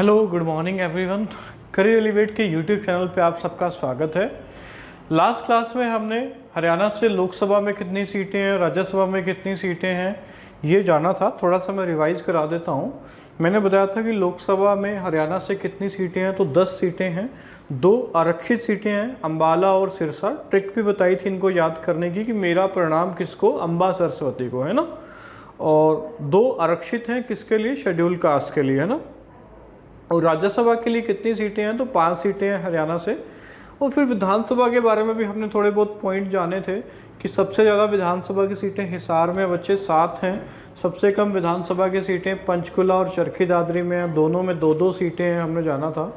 Hello good morning everyone. Career elevate के YouTube channel पे आप सबका स्वागत है। लास्ट क्लास में हमने हरियाणा से लोकसभा में कितनी सीटें हैं, राज्यसभा में कितनी सीटें हैं ये जाना था। थोड़ा सा मैं रिवाइज करा देता हूँ। मैंने बताया था कि लोकसभा में हरियाणा से कितनी सीटें हैं, तो 10 सीटें हैं, 2 आरक्षित सीटें हैं, अम्बाला और सिरसा। ट्रिक भी बताई थी इनको याद करने की कि मेरा परिणाम किसको, अम्बा सरस्वती को, है ना। और 2 आरक्षित हैं किसके लिए, शेड्यूल कास्ट के लिए, है ना। और राज्यसभा के लिए कितनी सीटें हैं, तो 5 सीटें हैं हरियाणा से। और फिर विधानसभा के बारे में भी हमने थोड़े बहुत पॉइंट जाने थे कि सबसे ज़्यादा विधानसभा की सीटें हिसार में बच्चे 7 हैं, सबसे कम विधानसभा की सीटें पंचकुला और चरखी दादरी में हैं, दोनों में 2-2 सीटें हैं, हमने जाना था,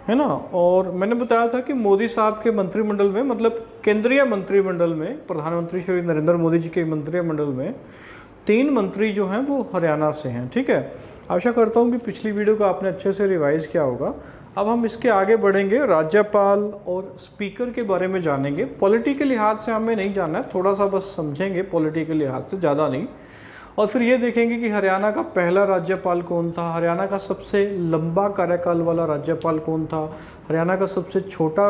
है ना। और मैंने बताया था कि मोदी साहब के मंत्रिमंडल में, मतलब केंद्रीय मंत्रिमंडल में, प्रधानमंत्री श्री नरेंद्र मोदी जी के मंत्रिमंडल में 3 मंत्री जो हैं वो हरियाणा से हैं। ठीक है, आशा करता हूँ कि पिछली वीडियो को आपने अच्छे से रिवाइज किया होगा। अब हम इसके आगे बढ़ेंगे, राज्यपाल और स्पीकर के बारे में जानेंगे। पॉलिटी के लिहाज से हमें नहीं जानना है, थोड़ा सा बस समझेंगे पॉलिटी के लिहाज से, ज़्यादा नहीं। और फिर ये देखेंगे कि हरियाणा का पहला राज्यपाल कौन था, हरियाणा का सबसे लंबा कार्यकाल वाला राज्यपाल कौन था, हरियाणा का सबसे छोटा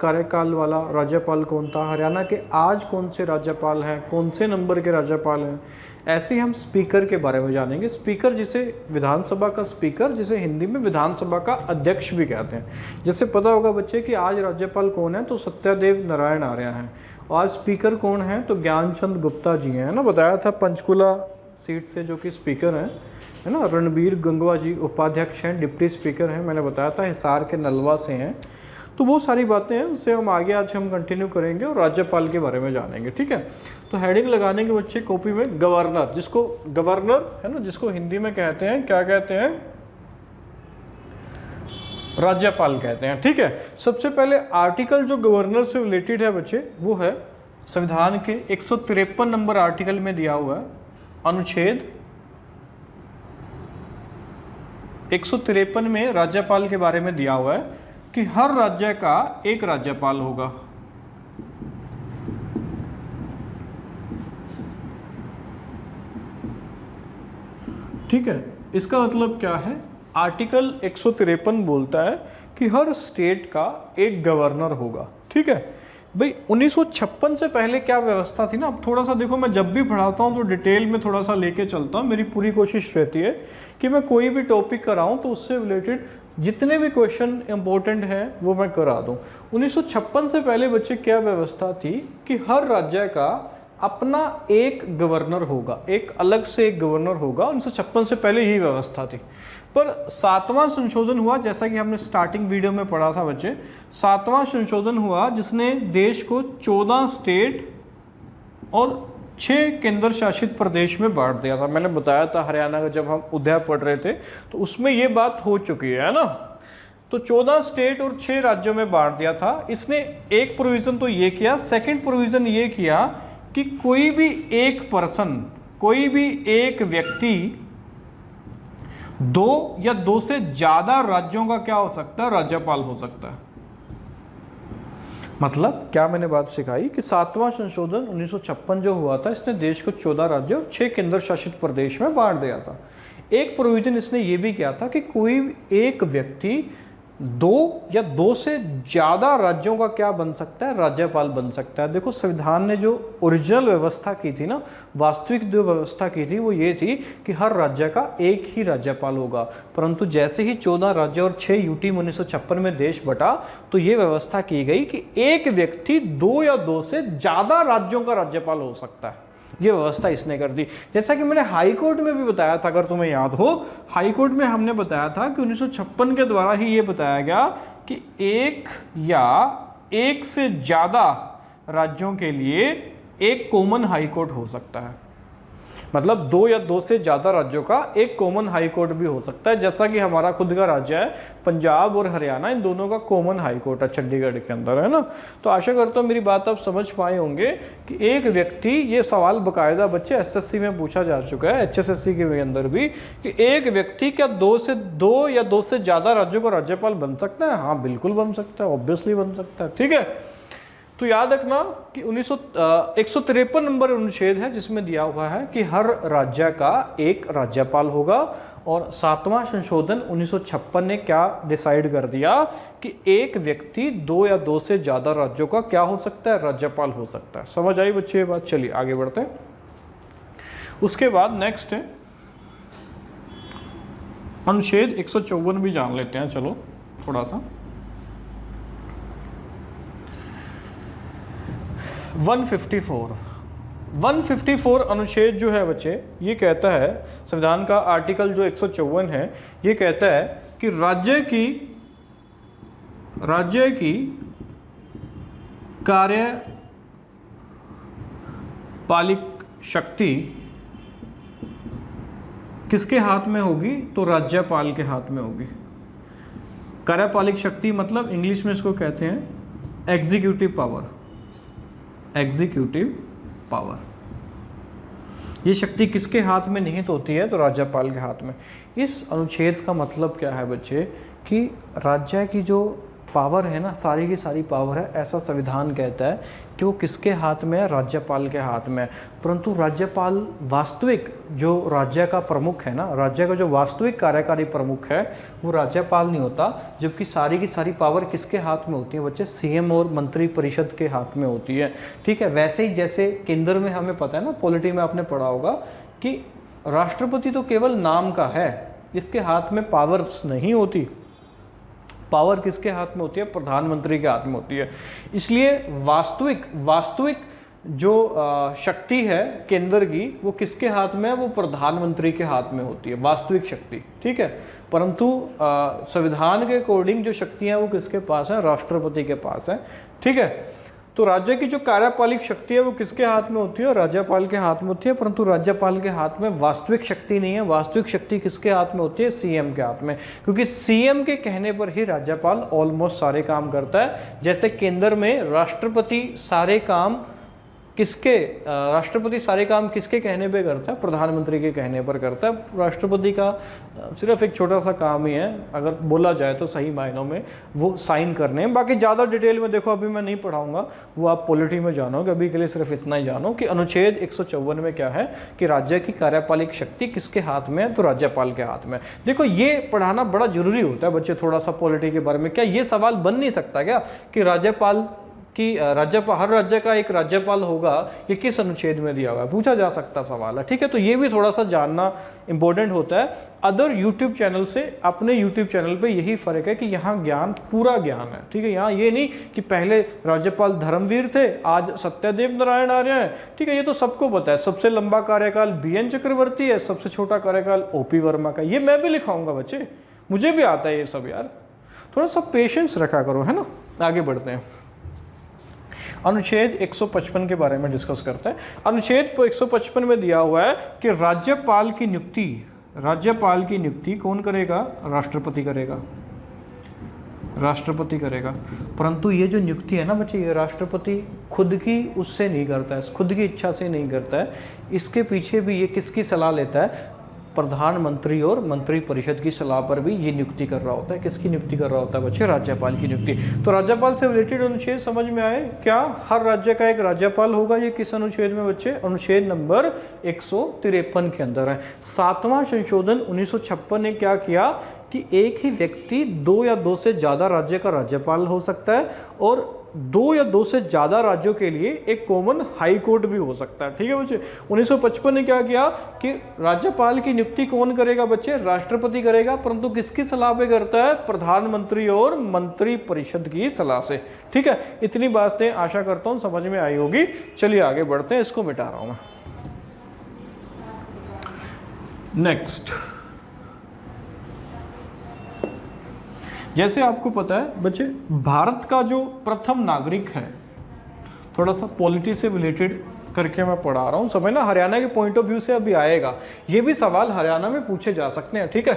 कार्यकाल वाला राज्यपाल कौन था, हरियाणा के आज कौन से राज्यपाल हैं, कौन से नंबर के राज्यपाल हैं। ऐसे ही हम स्पीकर के बारे में जानेंगे। स्पीकर जिसे विधानसभा का स्पीकर, जिसे हिंदी में विधानसभा का अध्यक्ष भी कहते हैं। जैसे पता होगा बच्चे कि आज राज्यपाल कौन है, तो सत्यदेव नारायण आर्य हैं। और आज स्पीकर कौन है, तो ज्ञानचंद गुप्ता जी हैं, है ना। बताया था पंचकुला सीट से जो कि स्पीकर हैं, है ना। रणबीर गंगवा जी उपाध्यक्ष हैं, डिप्टी स्पीकर हैं, मैंने बताया था हिसार के नलवा से हैं। तो वो सारी बातें हैं, उससे हम आगे आज हम कंटिन्यू करेंगे और राज्यपाल के बारे में जानेंगे। ठीक है, तो हेडिंग लगाने के बच्चे कॉपी में गवर्नर, जिसको गवर्नर है ना, जिसको हिंदी में कहते हैं, क्या कहते हैं, राज्यपाल कहते हैं। ठीक है, सबसे पहले आर्टिकल जो गवर्नर से रिलेटेड है बच्चे, वो है संविधान के 153 नंबर आर्टिकल में दिया हुआ है, अनुच्छेद 153 में राज्यपाल के बारे में दिया हुआ है कि हर राज्य का एक राज्यपाल होगा। ठीक है, इसका मतलब क्या है, आर्टिकल 153 बोलता है कि हर स्टेट का एक गवर्नर होगा। ठीक है भाई, 1956 से पहले क्या व्यवस्था थी ना, अब थोड़ा सा देखो, मैं जब भी पढ़ाता हूँ तो डिटेल में थोड़ा सा लेके चलता हूँ। मेरी पूरी कोशिश रहती है कि मैं कोई भी टॉपिक कराऊँ तो उससे रिलेटेड जितने भी क्वेश्चन इंपॉर्टेंट हैं वो मैं करा दूँ। 1956 से पहले बच्चे क्या व्यवस्था थी कि हर राज्य का अपना एक गवर्नर होगा, एक अलग से एक गवर्नर होगा। 1956 से पहले यही व्यवस्था थी। पर 7वां संशोधन हुआ, जैसा कि हमने स्टार्टिंग वीडियो में पढ़ा था बच्चे, 7वां संशोधन हुआ जिसने देश को 14 स्टेट और 6 केंद्र शासित प्रदेश में बांट दिया था। मैंने बताया था हरियाणा का जब हम उदय पढ़ रहे थे तो उसमें ये बात हो चुकी है ना। तो 14 स्टेट और 6 राज्यों में बांट दिया था। इसने एक प्रोविज़न तो ये किया, सेकंड प्रोविज़न ये किया कि कोई भी एक पर्सन, कोई भी एक व्यक्ति 2 या 2 से ज़्यादा राज्यों का क्या हो सकता है, राज्यपाल हो सकता है। मतलब क्या मैंने बात सिखाई कि 7वां संशोधन 1956 जो हुआ था, इसने देश को 14 राज्यों और 6 केंद्र शासित प्रदेश में बांट दिया था। एक प्रोविजन इसने ये भी किया था कि कोई एक व्यक्ति 2 या 2 से ज़्यादा राज्यों का क्या बन सकता है, राज्यपाल बन सकता है। देखो, संविधान ने जो ओरिजिनल व्यवस्था की थी ना, वास्तविक जो व्यवस्था की थी वो ये थी कि हर राज्य का एक ही राज्यपाल होगा। परंतु जैसे ही 14 राज्य और 6 यूटी में 1956 में देश बटा, तो ये व्यवस्था की गई कि एक व्यक्ति 2 या 2 से ज़्यादा राज्यों का राज्यपाल हो सकता है। ये व्यवस्था इसने कर दी। जैसा कि मैंने हाई कोर्ट में भी बताया था, अगर तुम्हें याद हो, हाई कोर्ट में हमने बताया था कि 1956 के द्वारा ही ये बताया गया कि एक या एक से ज़्यादा राज्यों के लिए एक कॉमन हाई कोर्ट हो सकता है। मतलब 2 या 2 से ज़्यादा राज्यों का एक कॉमन हाई कोर्ट भी हो सकता है। जैसा कि हमारा खुद का राज्य है पंजाब और हरियाणा, इन दोनों का कॉमन हाई कोर्ट है चंडीगढ़ के अंदर, है ना। तो आशा करता हूँ मेरी बात आप समझ पाए होंगे कि एक व्यक्ति, ये सवाल बाकायदा बच्चे एसएससी में पूछा जा चुका है, एचएसएससी के अंदर भी, कि एक व्यक्ति क्या 2 या 2 से ज़्यादा राज्यों का राज्यपाल बन सकता है। हाँ, बिल्कुल बन सकता है, ऑब्वियसली बन सकता है। ठीक है, तो याद रखना कि 153 नंबर अनुच्छेद है जिसमें दिया हुआ है कि हर राज्य का एक राज्यपाल होगा और 7वां संशोधन 1956 ने क्या डिसाइड कर दिया कि एक व्यक्ति 2 या 2 से ज़्यादा राज्यों का क्या हो सकता है, राज्यपाल हो सकता है। समझ आई बच्चे ये बात? चलिए आगे बढ़ते हैं। उसके बाद नेक्स्ट है अनुच्छेद 154 भी जान लेते हैं, चलो थोड़ा सा। 154 अनुच्छेद जो है बच्चे, ये कहता है, संविधान का आर्टिकल जो 154 है, ये कहता है कि राज्य की कार्यपालिक शक्ति किसके हाथ में होगी? तो राज्यपाल के हाथ में होगी। कार्यपालिक शक्ति मतलब इंग्लिश में इसको कहते हैं एग्जीक्यूटिव पावर। एग्जीक्यूटिव पावर, ये शक्ति किसके हाथ में निहित होती है? तो राज्यपाल के हाथ में। इस अनुच्छेद का मतलब क्या है बच्चे कि राज्य की जो पावर है ना, सारी की सारी पावर है, ऐसा संविधान कहता है कि वो किसके हाथ में है? राज्यपाल के हाथ में। परंतु राज्यपाल वास्तविक जो राज्य का प्रमुख है ना, राज्य का जो वास्तविक कार्यकारी प्रमुख है वो राज्यपाल नहीं होता, जबकि सारी की सारी पावर किसके हाथ में होती है बच्चे? सीएम और मंत्री परिषद के हाथ में होती है। ठीक है, वैसे ही जैसे केंद्र में हमें पता है ना, पॉलिटी में आपने पढ़ा होगा कि राष्ट्रपति तो केवल नाम का है, इसके हाथ में पावर्स नहीं होती। पावर किसके हाथ में होती है? प्रधानमंत्री के हाथ में होती है। इसलिए वास्तविक जो शक्ति है केंद्र की, वो किसके हाथ में है? वो प्रधानमंत्री के हाथ में होती है, वास्तविक शक्ति। ठीक है, परंतु संविधान के अकॉर्डिंग जो शक्तियां वो किसके पास है? राष्ट्रपति के पास है। ठीक है, तो राज्य की जो कार्यपालिक शक्ति है वो किसके हाथ में होती है? राज्यपाल के हाथ में होती है। परंतु राज्यपाल के हाथ में वास्तविक शक्ति नहीं है। वास्तविक शक्ति किसके हाथ में होती है? सीएम के हाथ में, क्योंकि सीएम के कहने पर ही राज्यपाल ऑलमोस्ट सारे काम करता है। जैसे केंद्र में राष्ट्रपति सारे काम किसके कहने पे करता है? प्रधानमंत्री के कहने पर करता है। राष्ट्रपति का सिर्फ एक छोटा सा काम ही है, अगर बोला जाए तो सही मायनों में, वो साइन करने हैं। बाकी ज़्यादा डिटेल में देखो अभी मैं नहीं पढ़ाऊंगा, वो आप पॉलिटी में जानोगे। अभी के लिए सिर्फ इतना ही जानो कि अनुच्छेद 154 में क्या है कि राज्य की कार्यपालिक शक्ति किसके हाथ में है? तो राज्यपाल के हाथ में। देखो ये पढ़ाना बड़ा जरूरी होता है बच्चे, थोड़ा सा पॉलिटी के बारे में। क्या ये सवाल बन नहीं सकता क्या कि हर राज्य का एक राज्यपाल होगा, ये किस अनुच्छेद में दिया हुआ है? पूछा जा सकता सवाल है। ठीक है, तो ये भी थोड़ा सा जानना इंपॉर्टेंट होता है। अदर यूट्यूब चैनल से अपने यूट्यूब चैनल पे यही फर्क है कि यहाँ ज्ञान पूरा ज्ञान है। ठीक है, यहाँ ये नहीं कि पहले राज्यपाल धर्मवीर थे, आज सत्यदेव नारायण आर्य हैं। ठीक है, ये तो सबको पता है। सबसे लंबा कार्यकाल BN चक्रवर्ती है, सबसे छोटा कार्यकाल OP वर्मा का। ये मैं भी लिखाऊंगा बच्चे, मुझे भी आता है ये सब यार। थोड़ा सा पेशेंस रखा करो, है ना। आगे बढ़ते हैं, अनुच्छेद 155 के बारे में डिस्कस करते हैं। अनुच्छेद 155 में दिया हुआ है कि राज्यपाल की नियुक्ति कौन करेगा? राष्ट्रपति करेगा। परंतु ये जो नियुक्ति है ना बच्चे, ये राष्ट्रपति खुद की उससे नहीं करता है, खुद की इच्छा से नहीं करता है। इसके पीछे भी ये किसकी सलाह लेता है? प्रधानमंत्री और मंत्री परिषद की सलाह पर भी ये नियुक्ति कर रहा होता है। किसकी नियुक्ति कर रहा होता है बच्चे? राज्यपाल की नियुक्ति। तो राज्यपाल से रिलेटेड अनुच्छेद समझ में आए क्या? हर राज्य का एक राज्यपाल होगा। ये किस अनुच्छेद में बच्चे? अनुच्छेद नंबर 153 के अंदर है। 7वां संशोधन 1956 ने क्या किया कि एक ही व्यक्ति 2 या 2 से ज़्यादा राज्य का राज्यपाल हो सकता है, और 2 या 2 से ज़्यादा राज्यों के लिए एक कॉमन हाई कोर्ट भी हो सकता है। ठीक है बच्चे, 1955 ने क्या किया कि राज्यपाल की नियुक्ति कौन करेगा बच्चे? राष्ट्रपति करेगा, परंतु किसकी सलाह पे करता है? प्रधानमंत्री और मंत्री परिषद की सलाह से। ठीक है, इतनी बातें आशा करता हूँ समझ में आई होगी। चलिए आगे बढ़ते हैं, इसको मिटा रहा हूँ मैं। नेक्स्ट, जैसे आपको पता है बच्चे, भारत का जो प्रथम नागरिक है, थोड़ा सा पॉलिटी से रिलेटेड करके मैं पढ़ा रहा हूँ, समझ ना। हरियाणा के पॉइंट ऑफ व्यू से अभी आएगा, ये भी सवाल हरियाणा में पूछे जा सकते हैं। ठीक है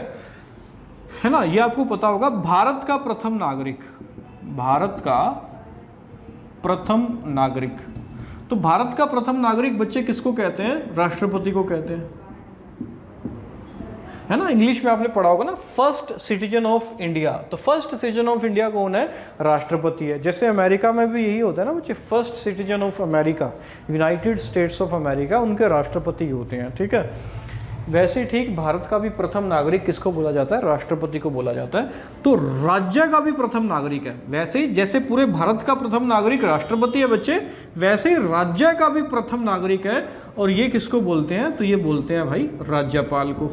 ना, ये आपको पता होगा। भारत का प्रथम नागरिक, तो भारत का प्रथम नागरिक बच्चे किसको कहते हैं? राष्ट्रपति को कहते हैं, है ना। इंग्लिश में आपने पढ़ा होगा ना, फर्स्ट सिटीजन ऑफ इंडिया। तो फर्स्ट सिटीजन ऑफ इंडिया कौन है? राष्ट्रपति है। जैसे अमेरिका में भी यही होता है ना बच्चे, first citizen of America, United states of America, उनके राष्ट्रपति होते हैं। ठीक है, वैसे ही ठीक भारत का भी प्रथम नागरिक किसको बोला जाता है? राष्ट्रपति को बोला जाता है। तो राज्य का भी प्रथम नागरिक है। वैसे ही जैसे पूरे भारत का प्रथम नागरिक राष्ट्रपति है बच्चे, वैसे ही राज्य का भी प्रथम नागरिक है। और ये किसको बोलते हैं? तो ये बोलते हैं भाई राज्यपाल को।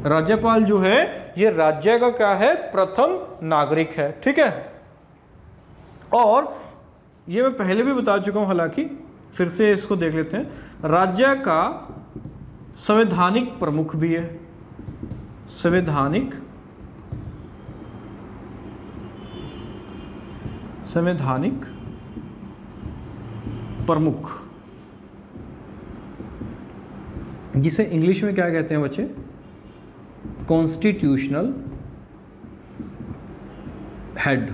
राज्यपाल जो है ये राज्य का क्या है? प्रथम नागरिक है। ठीक है, और ये मैं पहले भी बता चुका हूं, हालांकि फिर से इसको देख लेते हैं। राज्य का संवैधानिक प्रमुख भी है, संवैधानिक प्रमुख, जिसे इंग्लिश में क्या कहते हैं बच्चे? Constitutional head.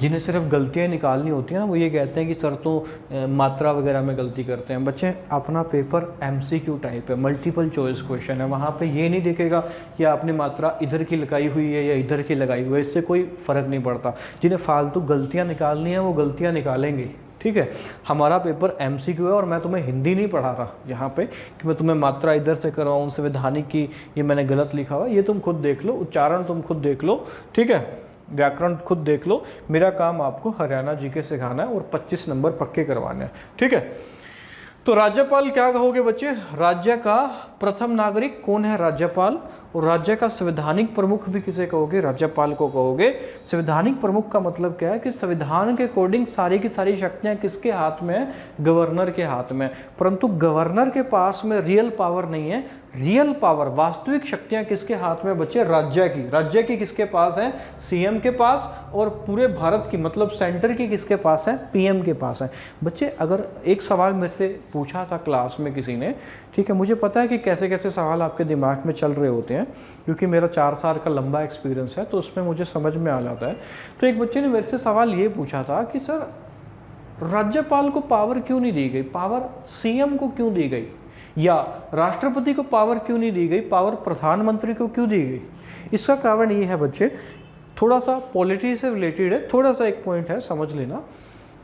जिन्हें सिर्फ गलतियाँ निकालनी होती हैं ना, वो ये कहते हैं कि सर तो मात्रा वगैरह में गलती करते हैं। बच्चे अपना पेपर MCQ टाइप है, मल्टीपल चॉइस क्वेश्चन है। वहाँ पे ये नहीं देखेगा कि आपने मात्रा इधर की लगाई हुई है या इधर की लगाई हुई है, इससे कोई फ़र्क नहीं पड़ता। जिन्हें फालतू गलतियाँ निकालनी है वो गलतियाँ निकालेंगे। ठीक है, हमारा पेपर MCQ है और मैं तुम्हें हिंदी नहीं पढ़ा रहा यहाँ पे कि मैं तुम्हें मात्रा इधर से करवाऊँ, संवैधानिक की ये मैंने गलत लिखा हुआ, ये तुम खुद देख लो, उच्चारण तुम खुद देख लो। ठीक है, व्याकरण खुद देख लो। मेरा काम आपको हरियाणा GK सिखाना है और 25 नंबर पक्के करवाने हैं। ठीक है, तो राज्यपाल क्या कहोगे बच्चे? राज्य का प्रथम नागरिक कौन है? राज्यपाल। और राज्य का संवैधानिक प्रमुख भी किसे कहोगे? राज्यपाल को कहोगे। संवैधानिक प्रमुख का मतलब क्या है कि संविधान के अकॉर्डिंग सारी की सारी शक्तियां किसके हाथ में है? गवर्नर के हाथ में। परंतु गवर्नर के पास में रियल पावर नहीं है। रियल पावर, वास्तविक शक्तियां किसके हाथ में बच्चे? राज्य की। राज्य की किसके पास है? CM के पास। और पूरे भारत की मतलब सेंटर की किसके पास है? PM के पास है। बच्चे अगर एक सवाल मेरे से पूछा था क्लास में किसी ने, ठीक है, मुझे पता है कि कैसे कैसे सवाल आपके दिमाग में चल रहे होते हैं, क्योंकि मेरा 4 साल का लंबा एक्सपीरियंस है, तो उसमें मुझे समझ में आ जाता है। तो एक बच्चे ने मेरे से सवाल ये पूछा था कि सर राज्यपाल को पावर क्यों नहीं दी गई? पावर CM को क्यों दी गई? या राष्ट्रपति को पावर क्यों नहीं दी गई? पावर प्रधानमंत्री को क्यों दी गई? इसका कारण ये है बच्चे, थोड़ा सा पॉलिटी से रिलेटेड है, थोड़ा सा एक पॉइंट है, समझ लेना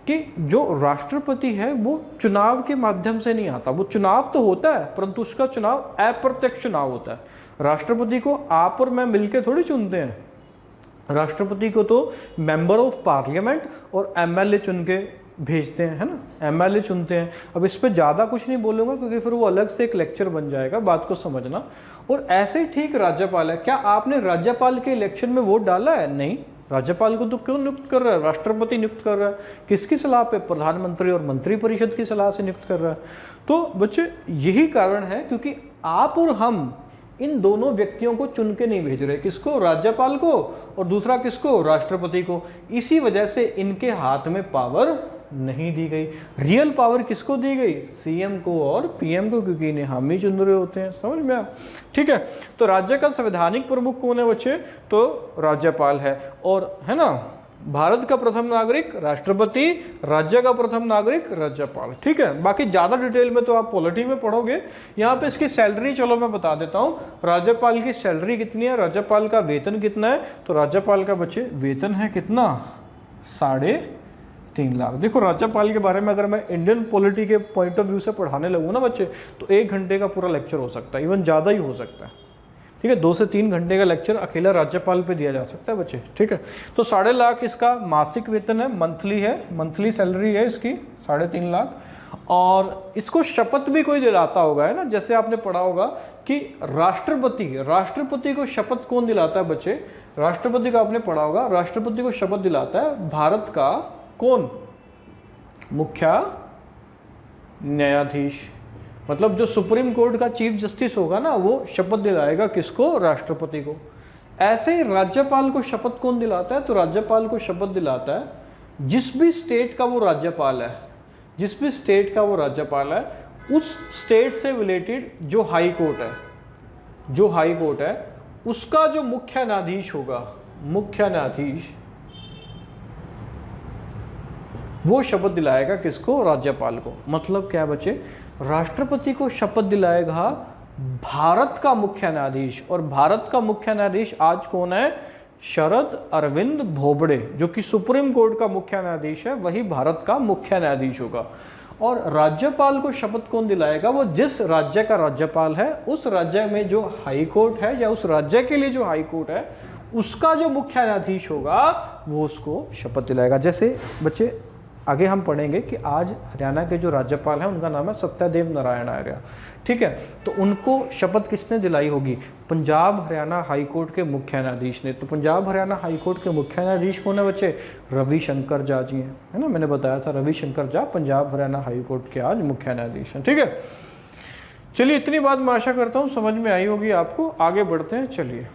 कि जो राष्ट्रपति है वो चुनाव के माध्यम से नहीं आता। वो चुनाव तो होता है परंतु उसका चुनाव अप्रत्यक्ष चुनाव होता है। राष्ट्रपति को आप और मैं मिलके थोड़ी चुनते हैं। राष्ट्रपति को तो मेंबर ऑफ पार्लियामेंट और MLA चुन के भेजते हैं, है ना, MLA चुनते हैं। अब इस पर ज़्यादा कुछ नहीं बोलूँगा क्योंकि फिर वो अलग से एक लेक्चर बन जाएगा, बात को समझना। और ऐसे ही ठीक राज्यपाल है। क्या आपने राज्यपाल के इलेक्शन में वोट डाला है? नहीं। राज्यपाल को तो क्यों नियुक्त कर रहा है? राष्ट्रपति नियुक्त कर रहा है। किसकी सलाह पे? प्रधानमंत्री और मंत्रिपरिषद की सलाह से नियुक्त कर रहा है। तो बच्चे यही कारण है, क्योंकि आप और हम इन दोनों व्यक्तियों को चुन के नहीं भेज रहे। किसको? राज्यपाल को, और दूसरा किसको? राष्ट्रपति को। इसी वजह से इनके हाथ में पावर नहीं दी गई। रियल पावर किसको दी गई? CM को और PM को, क्योंकि इन्हें हम ही चुन रहे होते हैं। समझ में आया? ठीक है, तो राज्य का संवैधानिक प्रमुख कौन है बच्चे? तो राज्यपाल है। और है ना, भारत का प्रथम नागरिक राष्ट्रपति, राज्य का प्रथम नागरिक राज्यपाल। ठीक है, बाकी ज़्यादा डिटेल में तो आप पॉलिटी में पढ़ोगे। यहाँ पे इसकी सैलरी चलो मैं बता देता हूँ। राज्यपाल की सैलरी कितनी है, राज्यपाल का वेतन कितना है? तो राज्यपाल का बच्चे वेतन है कितना? 3.5 लाख। देखो राज्यपाल के बारे में अगर मैं इंडियन पॉलिटी के पॉइंट ऑफ व्यू से पढ़ाने लगूँ ना बच्चे, तो 1 घंटे का पूरा लेक्चर हो सकता है, इवन ज़्यादा ही हो सकता है। ठीक है, 2 से 3 घंटे का लेक्चर अकेला राज्यपाल पे दिया जा सकता है बच्चे। ठीक है, तो 3.5 लाख इसका मासिक वेतन है, मंथली है, मंथली सैलरी है इसकी 3.5 लाख। और इसको शपथ भी कोई दिलाता होगा, है ना, जैसे आपने पढ़ा होगा कि राष्ट्रपति को शपथ कौन दिलाता है बच्चे? राष्ट्रपति को आपने पढ़ा होगा, राष्ट्रपति को शपथ दिलाता है भारत का कौन? मुख्य न्यायाधीश। मतलब जो सुप्रीम कोर्ट का चीफ जस्टिस होगा ना, वो शपथ दिलाएगा किसको? राष्ट्रपति को। ऐसे ही राज्यपाल को शपथ कौन दिलाता है? तो राज्यपाल को शपथ दिलाता है जिस भी स्टेट का वो राज्यपाल है, जिस भी स्टेट का वो राज्यपाल है, उस स्टेट से रिलेटेड जो हाई कोर्ट है, जो हाई कोर्ट है उसका जो मुख्य न्यायाधीश होगा, मुख्य न्यायाधीश, वो शपथ दिलाएगा किसको? राज्यपाल को। मतलब क्या बच्चे? राष्ट्रपति को शपथ दिलाएगा भारत का मुख्य न्यायाधीश, और भारत का मुख्य न्यायाधीश आज कौन है? शरद अरविंद बोबड़े, जो कि सुप्रीम कोर्ट का मुख्य न्यायाधीश है, वही भारत का मुख्य न्यायाधीश होगा। और राज्यपाल को शपथ कौन दिलाएगा? वो जिस राज्य का राज्यपाल है उस राज्य में जो हाई कोर्ट है या उस राज्य के लिए जो हाई कोर्ट है उसका जो मुख्य न्यायाधीश होगा वो उसको शपथ दिलाएगा। जैसे बच्चे आगे हम पढ़ेंगे कि आज हरियाणा के जो राज्यपाल हैं उनका नाम है सत्यदेव नारायण आर्य, ठीक है। तो उनको शपथ किसने दिलाई होगी? पंजाब हरियाणा हाई कोर्ट के मुख्य न्यायाधीश ने। तो पंजाब हरियाणा हाई कोर्ट के मुख्य न्यायाधीश कौन है बच्चे? रविशंकर झा जी हैं, है ना, मैंने बताया था रविशंकर झा पंजाब हरियाणा हाई कोर्ट के आज मुख्य न्यायाधीश हैं, ठीक है। चलिए इतनी बात मैं आशा करता हूँ समझ में आई होगी आपको। आगे बढ़ते हैं, चलिए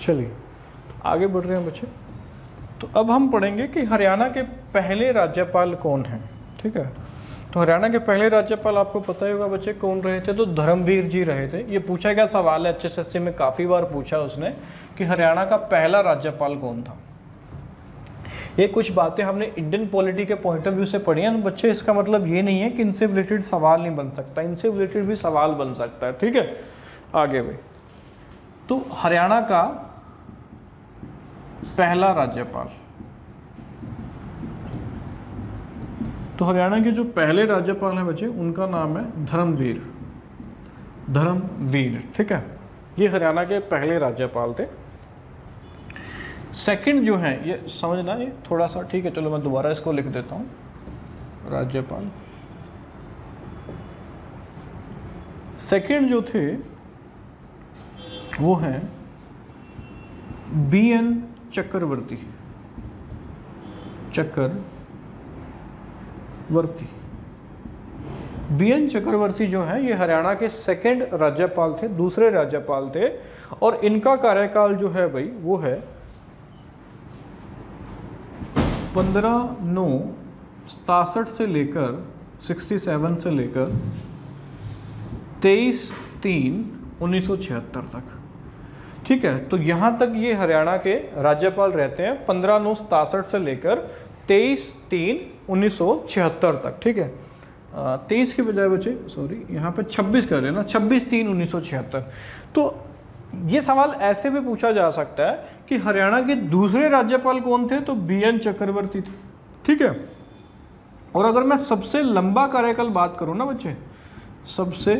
चलिए आगे बढ़ रहे हैं बच्चे। तो अब हम पढ़ेंगे कि हरियाणा के पहले राज्यपाल कौन हैं, ठीक है। तो हरियाणा के पहले राज्यपाल आपको पता ही होगा बच्चे कौन रहे थे? तो धर्मवीर जी रहे थे। ये पूछा गया सवाल है, HSSC में काफ़ी बार पूछा उसने कि हरियाणा का पहला राज्यपाल कौन था। ये कुछ बातें हमने इंडियन पॉलिटी के पॉइंट ऑफ व्यू से पढ़ी हैं बच्चे। इसका मतलब ये नहीं है कि इनसे रिलेटेड सवाल नहीं बन सकता, इनसे रिलेटेड भी सवाल बन सकता है, ठीक है। आगे भी तो हरियाणा का पहला राज्यपाल, तो हरियाणा के जो पहले राज्यपाल हैं बच्चे उनका नाम है धर्मवीर, धर्मवीर, ठीक है। ये हरियाणा के पहले राज्यपाल थे। सेकंड जो है ये समझना, ये थोड़ा सा, ठीक है, चलो मैं दोबारा इसको लिख देता हूँ। राज्यपाल सेकंड जो थे वो हैं BN चक्रवर्ती, BN चक्रवर्ती जो है ये हरियाणा के सेकंड राज्यपाल थे, दूसरे राज्यपाल थे। और इनका कार्यकाल जो है भाई वो है 15/9/67 से लेकर 67 से लेकर 23/3/1976 तक, ठीक है। तो यहाँ तक ये हरियाणा के राज्यपाल रहते हैं 15/9/67 से लेकर 23/3/1976 तक, ठीक है। 23 के बजाय बचे, सॉरी यहाँ पे 26 कर लेना, 26/3/1976। तो ये सवाल ऐसे भी पूछा जा सकता है कि हरियाणा के दूसरे राज्यपाल कौन थे? तो BN चक्रवर्ती थे, ठीक है। और अगर मैं सबसे लंबा कार्यकाल बात करूँ ना बच्चे, सबसे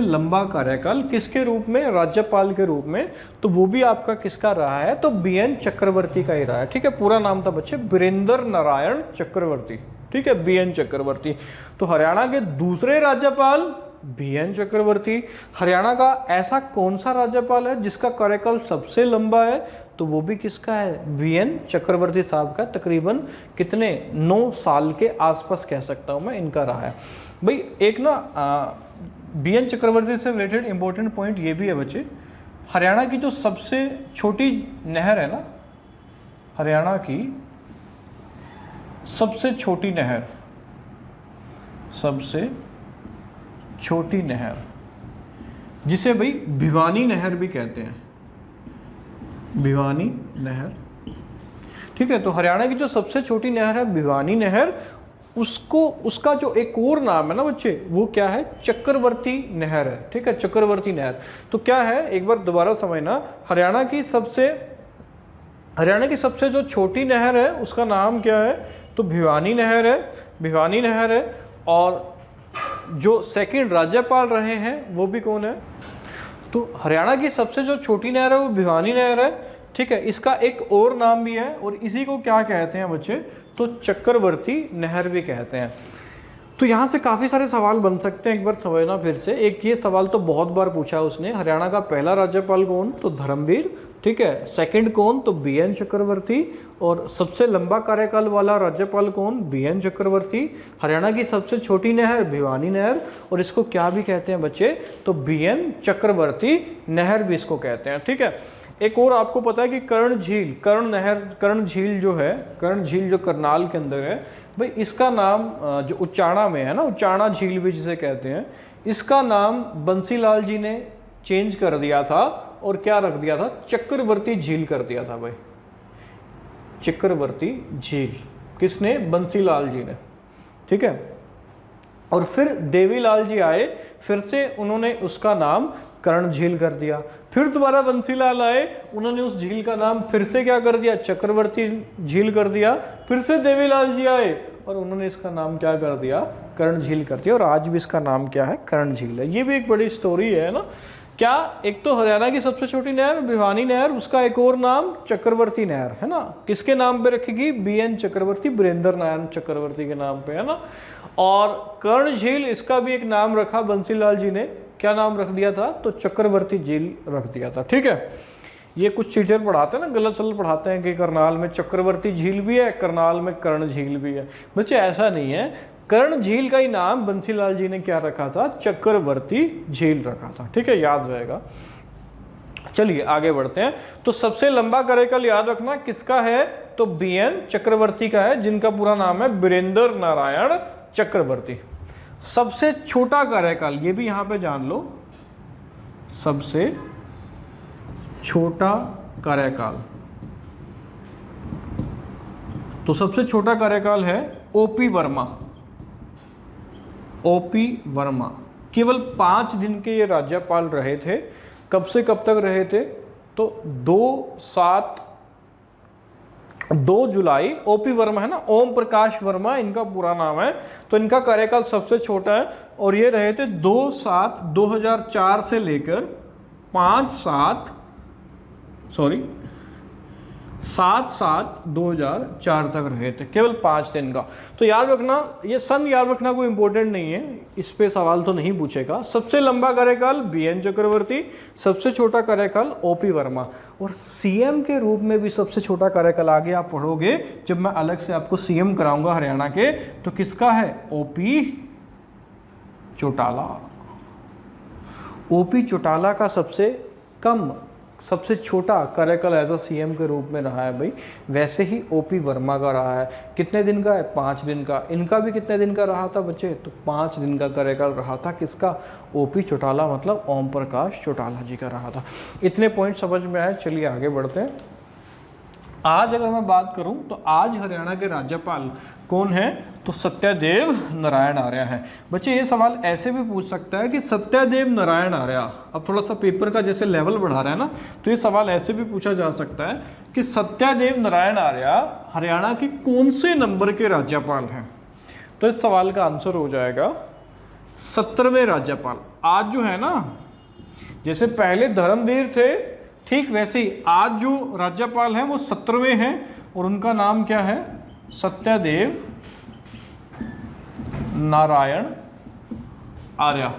लंबा कार्यकाल किसके रूप में? राज्यपाल के रूप में। तो वो भी आपका किसका रहा है? तो BN चक्रवर्ती का ही रहा है, ठीक है। पूरा नाम था बच्चे वीरेंद्र नारायण चक्रवर्ती, ठीक है, BN चक्रवर्ती। तो हरियाणा के दूसरे राज्यपाल BN चक्रवर्ती। हरियाणा का ऐसा कौन सा राज्यपाल है जिसका कार्यकाल सबसे लंबा है? तो वो भी किसका है? BN चक्रवर्ती साहब का। तकरीबन कितने? 9 साल के आसपास कह सकता हूँ मैं इनका रहा है। भाई एक ना BN चक्रवर्ती से रिलेटेड इंपॉर्टेंट पॉइंट ये भी है बच्चे, हरियाणा की जो सबसे छोटी नहर है ना, हरियाणा की सबसे छोटी नहर जिसे भाई भिवानी नहर भी कहते हैं, भिवानी नहर, ठीक है। तो हरियाणा की जो सबसे छोटी नहर है भिवानी नहर, उसका जो एक और नाम है ना बच्चे वो क्या है? चक्रवर्ती नहर है, ठीक है, चक्रवर्ती नहर। तो क्या है, एक बार दोबारा समझना, हरियाणा की सबसे जो छोटी नहर है उसका नाम क्या है? तो भिवानी नहर है। और जो सेकंड राज्यपाल रहे हैं वो भी कौन है? तो हरियाणा की सबसे जो छोटी नहर है वो भिवानी नहर है, ठीक है। इसका एक और नाम भी है और इसी को क्या कहते हैं बच्चे? तो चक्रवर्ती नहर भी कहते हैं। तो यहाँ से काफ़ी सारे सवाल बन सकते हैं, एक बार समझना फिर से। एक ये सवाल तो बहुत बार पूछा है उसने, हरियाणा का पहला राज्यपाल कौन? तो धर्मवीर, ठीक है। सेकंड कौन? तो BN चक्रवर्ती। और सबसे लंबा कार्यकाल वाला राज्यपाल कौन? BN चक्रवर्ती। हरियाणा की सबसे छोटी नहर भिवानी नहर, और इसको क्या भी कहते हैं बच्चे? तो BN चक्रवर्ती नहर भी इसको कहते हैं, ठीक है। एक और आपको पता है कि कर्ण झील जो करनाल के अंदर है भाई, इसका नाम जो उच्चाणा में है ना, उच्चाणा झील भी जिसे कहते हैं, इसका नाम बंसीलाल जी ने चेंज कर दिया था और क्या रख दिया था? चक्रवर्ती झील कर दिया था भाई, चक्रवर्ती झील। किसने? बंसीलाल जी ने, ठीक है। और फिर देवीलाल जी आए, फिर से उन्होंने उसका नाम कर्ण झील कर दिया। फिर दोबारा बंसीलाल आए, उन्होंने उस झील का नाम फिर से क्या कर दिया, चक्रवर्ती झील कर दिया। फिर से देवीलाल जी आए और उन्होंने इसका नाम क्या कर दिया, कर्ण झील कर दिया। और आज भी इसका नाम क्या है, कर्ण झील है। ये भी एक बड़ी स्टोरी है ना। क्या, एक तो हरियाणा की सबसे छोटी नहर भिवानी नहर, उसका एक और नाम चक्रवर्ती नहर है ना, किसके नाम पे रखेगी, BN चक्रवर्ती, बीरेंद्र नारायण चक्रवर्ती के नाम पे है ना। और कर्ण झील, इसका भी एक नाम रखा बंसीलाल जी ने, क्या नाम रख दिया था, तो चक्रवर्ती झील रख दिया था। ठीक है, ये कुछ टीचर पढ़ाते हैं ना, गलत सलत पढ़ाते हैं कि करनाल में चक्रवर्ती झील भी है, करनाल में कर्ण झील भी है। बच्चे ऐसा नहीं है, कर्ण झील का ही नाम बंसीलाल जी ने क्या रखा था, चक्रवर्ती झील रखा था। ठीक है, याद रहेगा। चलिए आगे बढ़ते हैं। तो सबसे लंबा कार्यकाल याद रखना किसका है, तो BN चक्रवर्ती का है, जिनका पूरा नाम है बीरेंद्र नारायण चक्रवर्ती। सबसे छोटा कार्यकाल, ये भी यहां पे जान लो, सबसे छोटा कार्यकाल, तो सबसे छोटा कार्यकाल है OP वर्मा। OP वर्मा केवल 5 दिन के ये राज्यपाल रहे थे। कब से कब तक रहे थे, तो 2 जुलाई। OP वर्मा है ना, ओम प्रकाश वर्मा इनका पूरा नाम है। तो इनका कार्यकाल सबसे छोटा है और ये रहे थे 2/7/2004 से लेकर 7/7/2004 तक रहे थे, केवल 5 दिन का। तो याद रखना, ये सन याद रखना कोई इंपॉर्टेंट नहीं है, इस पे सवाल तो नहीं पूछेगा। सबसे लंबा कार्यकाल BN चक्रवर्ती, सबसे छोटा कार्यकाल OP वर्मा। और CM के रूप में भी सबसे छोटा कार्यकाल आगे आप पढ़ोगे, जब मैं अलग से आपको CM कराऊंगा हरियाणा के, तो किसका है, OP चौटाला। OP चौटाला का सबसे कम, सबसे छोटा कार्यकाल एज अ CM के रूप में रहा है भाई। वैसे ही OP वर्मा का रहा है, कितने दिन का है, 5 दिन का। इनका भी कितने दिन का रहा था बच्चे, तो 5 दिन का कार्यकाल रहा था। किसका, OP चौटाला, मतलब ओम प्रकाश चौटाला जी का रहा था। इतने पॉइंट समझ में आए। चलिए आगे बढ़ते हैं। आज अगर मैं बात करूं तो आज हरियाणा के राज्यपाल कौन है, तो सत्यदेव नारायण आर्य हैं। बच्चे ये सवाल ऐसे भी पूछ सकता है कि सत्यदेव नारायण आर्य, अब थोड़ा सा पेपर का जैसे लेवल बढ़ा रहा है ना, तो ये सवाल ऐसे भी पूछा जा सकता है कि सत्यदेव नारायण आर्य हरियाणा के कौन से नंबर के राज्यपाल हैं। तो इस सवाल का आंसर हो जाएगा 17वें राज्यपाल। आज जो है ना, जैसे पहले धर्मवीर थे, ठीक वैसे ही आज जो राज्यपाल हैं वो 17वें हैं और उनका नाम क्या है, सत्यदेव नारायण आर्य।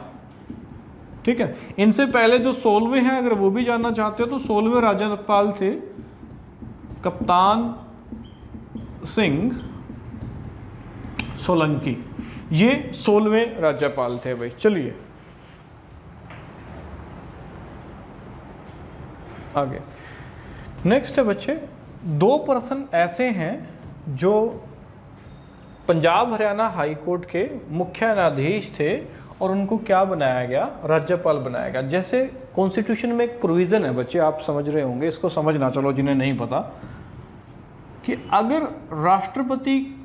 ठीक है, इनसे पहले जो 16वें हैं, अगर वो भी जानना चाहते हो तो 16वें राज्यपाल थे कप्तान सिंह सोलंकी। ये 16वें राज्यपाल थे भाई। चलिए आगे, नेक्स्ट है बच्चे, 2 पर्सन ऐसे हैं जो पंजाब हरियाणा हाई कोर्ट के मुख्य न्यायाधीश थे और उनको क्या बनाया गया, राज्यपाल बनाया गया। जैसे कॉन्स्टिट्यूशन में एक प्रोविज़न है बच्चे, आप समझ रहे होंगे, इसको समझना, चलो जिन्हें नहीं पता, कि अगर राष्ट्रपति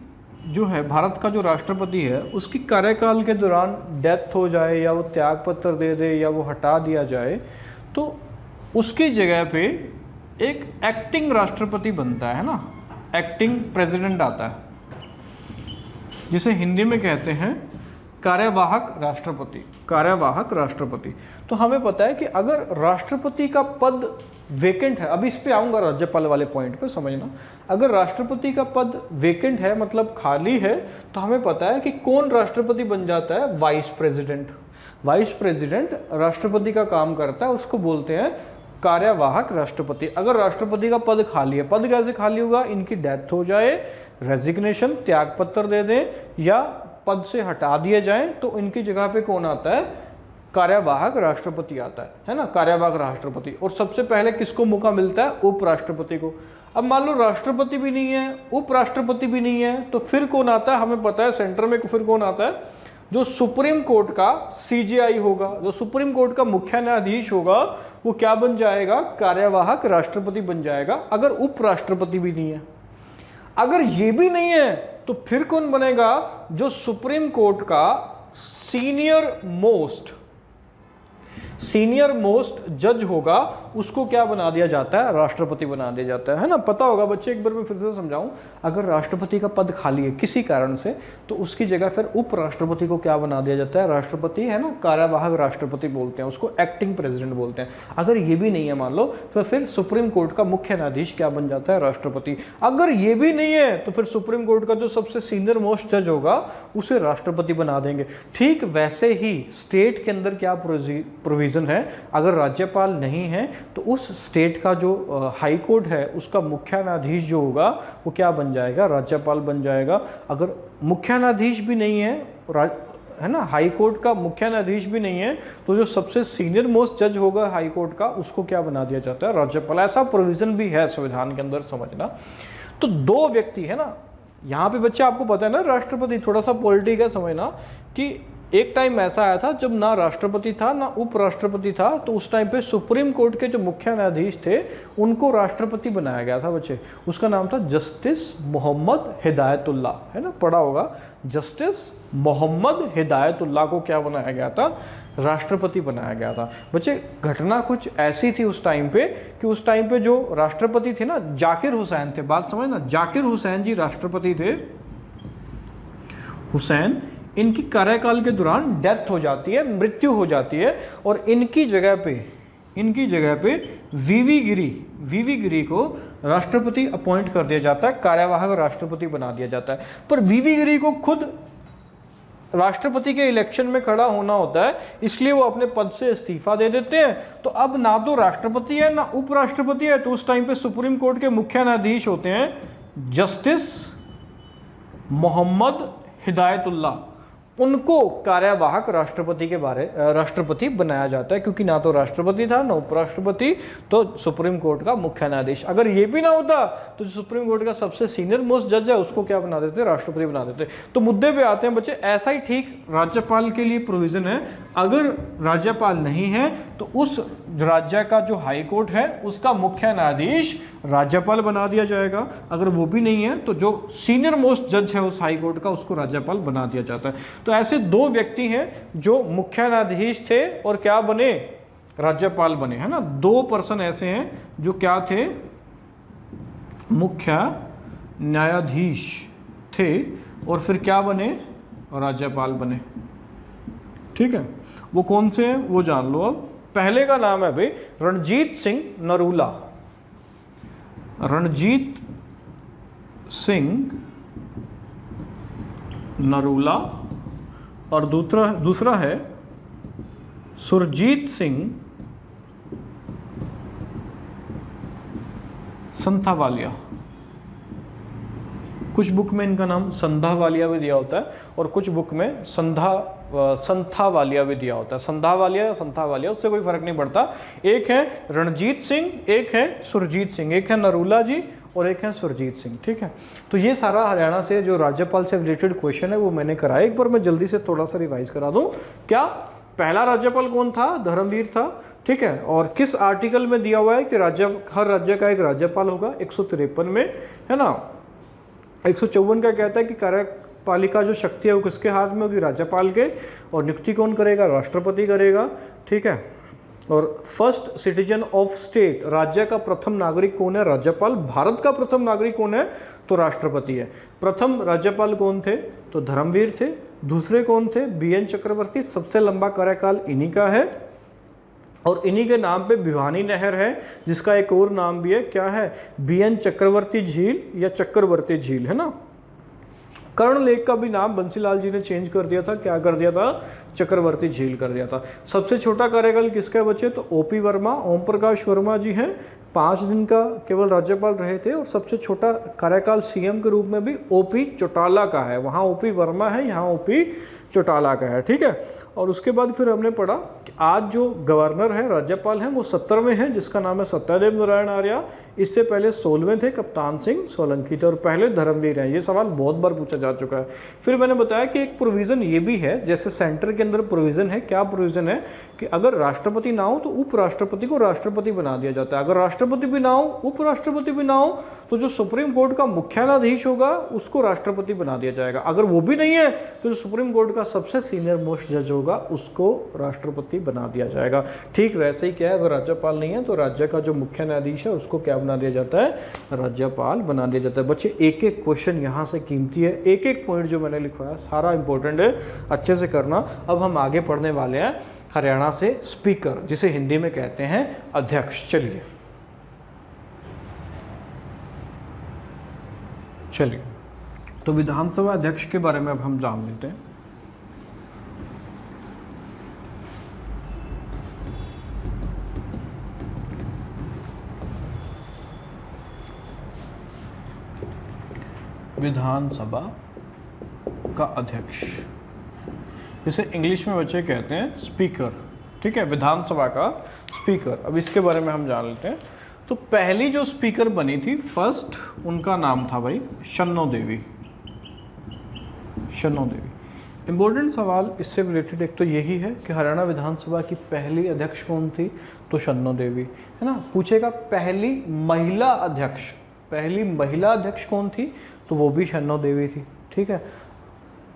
जो है, भारत का जो राष्ट्रपति है, उसकी कार्यकाल के दौरान डेथ हो जाए या वो त्यागपत्र दे दे या वो हटा दिया जाए, तो उसकी जगह पे एक एक्टिंग राष्ट्रपति बनता है ना, एक्टिंग प्रेसिडेंट आता है, जिसे हिंदी में कहते हैं कार्यवाहक राष्ट्रपति। कार्यवाहक राष्ट्रपति। तो हमें पता है कि अगर राष्ट्रपति का पद वेकेंट है, अभी इस पे आऊँगा राज्यपाल वाले पॉइंट पे, समझना, अगर राष्ट्रपति का पद वेकेंट है मतलब खाली है, तो हमें पता है कि कौन राष्ट्रपति बन जाता है, वाइस प्रेसिडेंट। वाइस प्रेसिडेंट राष्ट्रपति का काम करता है, उसको बोलते हैं कार्यवाहक राष्ट्रपति। अगर राष्ट्रपति का पद खाली है, पद कैसे खाली होगा, इनकी डेथ हो जाए, रेजिग्नेशन, त्यागपत्र दे दें या पद से हटा दिए जाएं, तो इनकी जगह पे कौन आता है, कार्यवाहक राष्ट्रपति आता है ना, कार्यवाहक राष्ट्रपति। और सबसे पहले किसको मौका मिलता है, उपराष्ट्रपति को। अब मान लो राष्ट्रपति भी नहीं है, उपराष्ट्रपति भी नहीं है, तो फिर कौन आता है, हमें पता है सेंटर में फिर कौन आता है, जो सुप्रीम कोर्ट का CJI होगा, जो सुप्रीम कोर्ट का मुख्य न्यायाधीश होगा, वो क्या बन जाएगा, कार्यवाहक राष्ट्रपति बन जाएगा, अगर उपराष्ट्रपति भी नहीं है। अगर ये भी नहीं है तो फिर कौन बनेगा, जो सुप्रीम कोर्ट का सीनियर मोस्ट जज होगा उसको क्या बना दिया जाता है, राष्ट्रपति बना दिया जाता है ना। पता होगा बच्चे, एक बार मैं फिर से समझाऊं, अगर राष्ट्रपति का पद खाली है किसी कारण से तो उसकी जगह फिर उपराष्ट्रपति को क्या बना दिया जाता है, राष्ट्रपति है ना, कार्यवाहक राष्ट्रपति बोलते हैं उसको, एक्टिंग प्रेसिडेंट बोलते हैं। अगर ये भी नहीं है मान लो तो फिर सुप्रीम कोर्ट का मुख्य न्यायाधीश क्या बन जाता है, राष्ट्रपति। अगर ये भी नहीं है तो फिर सुप्रीम कोर्ट का जो सबसे सीनियर मोस्ट जज होगा उसे राष्ट्रपति बना देंगे। ठीक वैसे ही स्टेट के अंदर क्या प्रोविजन है, अगर राज्यपाल नहीं है तो उस स्टेट का जो हाई कोर्ट है उसका मुख्य न्यायाधीश जो होगा वो क्या बन जाएगा, राज्यपाल बन जाएगा। अगर मुख्य न्यायाधीश भी नहीं है ना, हाई कोर्ट का मुख्य न्यायाधीश भी नहीं है तो जो सबसे सीनियर मोस्ट जज होगा हाई कोर्ट का उसको क्या बना दिया जाता है, राज्यपाल। ऐसा प्रोविजन भी है संविधान के अंदर, समझना। तो दो व्यक्ति है ना, यहाँ पे बच्चे आपको पता है ना, राष्ट्रपति थोड़ा सा पॉलिटिक है, समझना कि एक टाइम ऐसा आया था जब ना राष्ट्रपति था ना उपराष्ट्रपति था, तो उस टाइम पे सुप्रीम कोर्ट के जो मुख्य न्यायाधीश थे उनको राष्ट्रपति बनाया गया था बच्चे। उसका नाम था जस्टिस मोहम्मद हिदायतुल्लाह, है ना, पढ़ा होगा। जस्टिस मोहम्मद हिदायतुल्लाह को क्या बनाया गया था, राष्ट्रपति बनाया गया था बच्चे। घटना कुछ ऐसी थी उस टाइम पे कि उस टाइम पे जो राष्ट्रपति थे ना, जाकिर हुसैन थे, बात समझना, जाकिर हुसैन जी राष्ट्रपति थे। हुसैन, इनकी कार्यकाल के दौरान डेथ हो जाती है, मृत्यु हो जाती है, और इनकी जगह पे वीवी गिरी को राष्ट्रपति अपॉइंट कर दिया जाता है, कार्यवाहक राष्ट्रपति बना दिया जाता है। पर वीवी गिरी को खुद राष्ट्रपति के इलेक्शन में खड़ा होना होता है, इसलिए वो अपने पद से इस्तीफा दे देते हैं। तो अब ना तो राष्ट्रपति है ना उपराष्ट्रपति है, तो उस टाइम पे सुप्रीम कोर्ट के मुख्य न्यायाधीश होते हैं जस्टिस मोहम्मद हिदायतुल्लाह। उनको कार्यवाहक राष्ट्रपति बनाया जाता है, क्योंकि ना तो राष्ट्रपति था ना उपराष्ट्रपति, तो सुप्रीम कोर्ट का मुख्य न्यायाधीश। अगर ये भी ना होता तो सुप्रीम कोर्ट का सबसे सीनियर मोस्ट जज है उसको क्या बना देते, राष्ट्रपति बना देते। तो मुद्दे पे आते हैं बच्चे, ऐसा ही ठीक राज्यपाल के लिए प्रोविजन है। अगर राज्यपाल नहीं है तो उस राज्य का जो हाई कोर्ट है उसका मुख्य न्यायाधीश राज्यपाल बना दिया जाएगा। अगर वो भी नहीं है तो जो सीनियर मोस्ट जज है उस हाई कोर्ट का उसको राज्यपाल बना दिया जाता है। तो ऐसे दो व्यक्ति हैं जो मुख्य न्यायाधीश थे और क्या बने, राज्यपाल बने, है ना। दो पर्सन ऐसे हैं जो क्या थे, मुख्य न्यायाधीश थे और फिर क्या बने, राज्यपाल बने। ठीक है, वो कौन से हैं वो जान लो। अब पहले का नाम है भाई रणजीत सिंह नरूला, रणजीत सिंह नरूला, और दूसरा है सुरजीत सिंह संथावालिया। कुछ बुक में इनका नाम संधावालिया भी दिया होता है और कुछ बुक में संथावालिया भी दिया होता है। संधावालिया या संथावालिया, उससे कोई फर्क नहीं पड़ता। एक है रणजीत सिंह, एक है सुरजीत सिंह, एक है नरूला जी और एक है सुरजीत सिंह। ठीक है, तो ये सारा हरियाणा से जो राज्यपाल से रिलेटेड क्वेश्चन है वो मैंने कराया। एक बार मैं जल्दी से थोड़ा सा रिवाइज करा दूं। क्या पहला राज्यपाल कौन था, धर्मवीर था। ठीक है, और किस आर्टिकल में दिया हुआ है कि हर राज्य का एक राज्यपाल होगा, 153 में, है ना। 154 का कहता है कि कार्यपालिका जो शक्ति है वो किसके हाथ में होगी, राज्यपाल के, और नियुक्ति कौन करेगा, राष्ट्रपति करेगा। ठीक है, और फर्स्ट सिटीजन ऑफ स्टेट, राज्य का प्रथम नागरिक कौन है, राज्यपाल। भारत का प्रथम नागरिक कौन है, तो राष्ट्रपति है। प्रथम राज्यपाल कौन थे, तो धर्मवीर थे। दूसरे कौन थे, बीएन चक्रवर्ती, सबसे लंबा कार्यकाल इन्हीं का है, और इन्हीं के नाम पे भिवानी नहर है जिसका एक और नाम भी है, क्या है, बीएन चक्रवर्ती झील या चक्रवर्ती झील, है ना। कर्ण लेक का भी नाम बंसीलाल जी ने चेंज कर दिया था, क्या कर दिया था, चक्रवर्ती झील कर दिया था। सबसे छोटा कार्यकाल किसका बचे, तो ओपी वर्मा, ओम प्रकाश वर्मा जी हैं, 5 दिन का केवल राज्यपाल रहे थे। और सबसे छोटा कार्यकाल सीएम के रूप में भी ओपी चौटाला का है, वहाँ ओपी वर्मा है, यहाँ ओपी चौटाला का है। ठीक है, और उसके बाद फिर हमने पढ़ा कि आज जो गवर्नर है, राज्यपाल हैं, वो 70वें हैं जिसका नाम है सत्यदेव नारायण आर्य। इससे पहले 16वें थे कप्तान सिंह सोलंकी थे, और पहले धर्मवीर हैं। ये सवाल बहुत बार पूछा जा चुका है। फिर मैंने बताया कि एक प्रोविज़न ये भी है, जैसे सेंटर के अंदर प्रोविज़न है, क्या प्रोविज़न है कि अगर राष्ट्रपति ना हो तो उपराष्ट्रपति को राष्ट्रपति बना दिया जाता है। अगर राष्ट्रपति भी ना हो, उपराष्ट्रपति भी ना हो, तो जो सुप्रीम कोर्ट का मुख्य न्यायाधीश होगा उसको राष्ट्रपति बना दिया जाएगा। अगर वो भी नहीं है तो जो सुप्रीम कोर्ट का सबसे सीनियर मोस्ट जज होगा उसको राष्ट्रपति बना दिया जाएगा। ठीक वैसे ही क्या है, अगर राज्यपाल नहीं है तो राज्य का जो मुख्य न्यायाधीश है उसको क्या बना दिया जाता है, राज्यपाल बना दिया जाता है। बच्चे एक एक क्वेश्चन यहाँ से कीमती है, एक एक पॉइंट जो मैंने लिखवाया सारा इंपॉर्टेंट है, अच्छे से करना। अब हम आगे पढ़ने वाले हैं हरियाणा से स्पीकर, जिसे हिंदी में कहते हैं अध्यक्ष। चलिए तो विधानसभा अध्यक्ष के बारे में अब हम जान लेते हैं। विधानसभा का अध्यक्ष, इसे इंग्लिश में बच्चे कहते हैं स्पीकर। ठीक है, विधानसभा का स्पीकर। अब इसके बारे में हम जान लेते हैं। तो पहली जो स्पीकर बनी थी फर्स्ट, उनका नाम था भाई शन्नो देवी। शन्नो देवी। इम्पोर्टेंट सवाल इससे रिलेटेड एक तो यही है कि हरियाणा विधानसभा की पहली अध्यक्ष कौन थी, तो शन्नो देवी, है ना। पूछेगा पहली महिला अध्यक्ष, पहली महिला अध्यक्ष कौन थी, तो वो भी शन्नो देवी थी। ठीक है,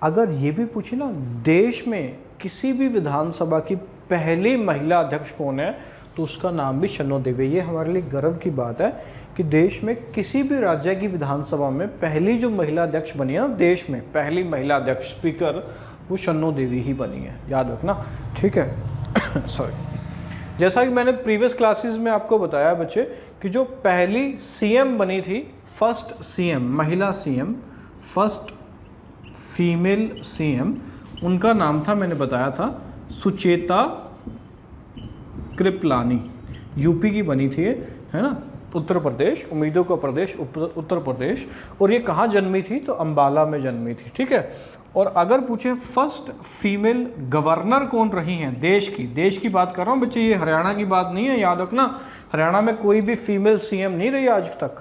अगर ये भी पूछे ना देश में किसी भी विधानसभा की पहली महिला अध्यक्ष कौन है, तो उसका नाम भी शन्नो देवी। ये हमारे लिए गर्व की बात है कि देश में किसी भी राज्य की विधानसभा में पहली जो महिला अध्यक्ष बनी है ना, देश में पहली महिला अध्यक्ष स्पीकर, वो शन्नो देवी ही बनी है, याद रखना। ठीक है सॉरी। जैसा कि मैंने प्रीवियस क्लासेस में आपको बताया बच्चे कि जो पहली सीएम बनी थी, फर्स्ट सीएम, महिला सीएम, फर्स्ट फीमेल सीएम, उनका नाम था, मैंने बताया था, सुचेता कृपलानी। यूपी की बनी थी, है ना, उत्तर प्रदेश, उम्मीदों का प्रदेश उत्तर प्रदेश। और ये कहाँ जन्मी थी, तो अंबाला में जन्मी थी। ठीक है, और अगर पूछे फर्स्ट फीमेल गवर्नर कौन रही हैं देश की बात कर रहा हूँ बच्चे, ये हरियाणा की बात नहीं है, याद रखना। हरियाणा में कोई भी फीमेल सीएम नहीं रही आज तक,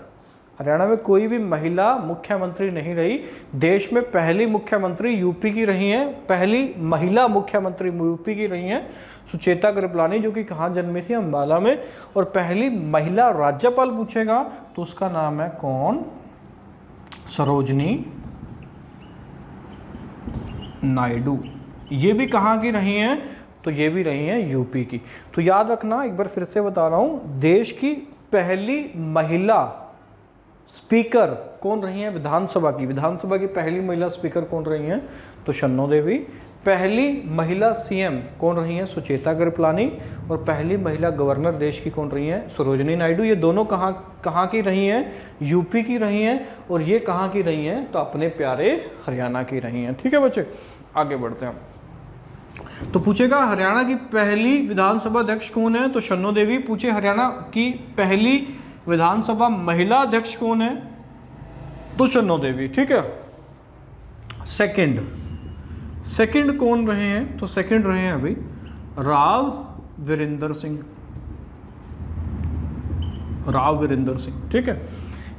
हरियाणा में कोई भी महिला मुख्यमंत्री नहीं रही। देश में पहली मुख्यमंत्री यूपी की रही हैं, पहली महिला मुख्यमंत्री यूपी की रही हैं सुचेता कृपलानी, जो कि कहाँ जन्मी थी, अंबाला में। और पहली महिला राज्यपाल पूछेगा तो उसका नाम है कौन, सरोजनी नायडू। ये भी कहाँ की रही हैं, तो ये भी रही हैं यूपी की। तो याद रखना, एक बार फिर से बता रहा हूँ, देश की पहली महिला स्पीकर कौन रही हैं विधानसभा की पहली महिला स्पीकर कौन रही हैं, तो शन्नो देवी। पहली महिला सीएम कौन रही हैं, सुचेता कृपलानी। और पहली महिला गवर्नर देश की कौन रही हैं, सरोजनी नायडू। ये दोनों कहाँ की रही हैं, यूपी की रही हैं। और ये कहाँ की रही हैं, तो अपने प्यारे हरियाणा की रही हैं। ठीक है बच्चे, आगे बढ़ते हैं। तो पूछेगा हरियाणा की पहली विधानसभा अध्यक्ष कौन है, तो शन्नो देवी। पूछे हरियाणा की पहली विधानसभा महिला अध्यक्ष कौन है, तो शन्नो देवी। ठीक है, सेकंड कौन रहे हैं, तो सेकंड रहे हैं अभी राव वीरेंद्र सिंह। राव वीरेंद्र सिंह, ठीक है।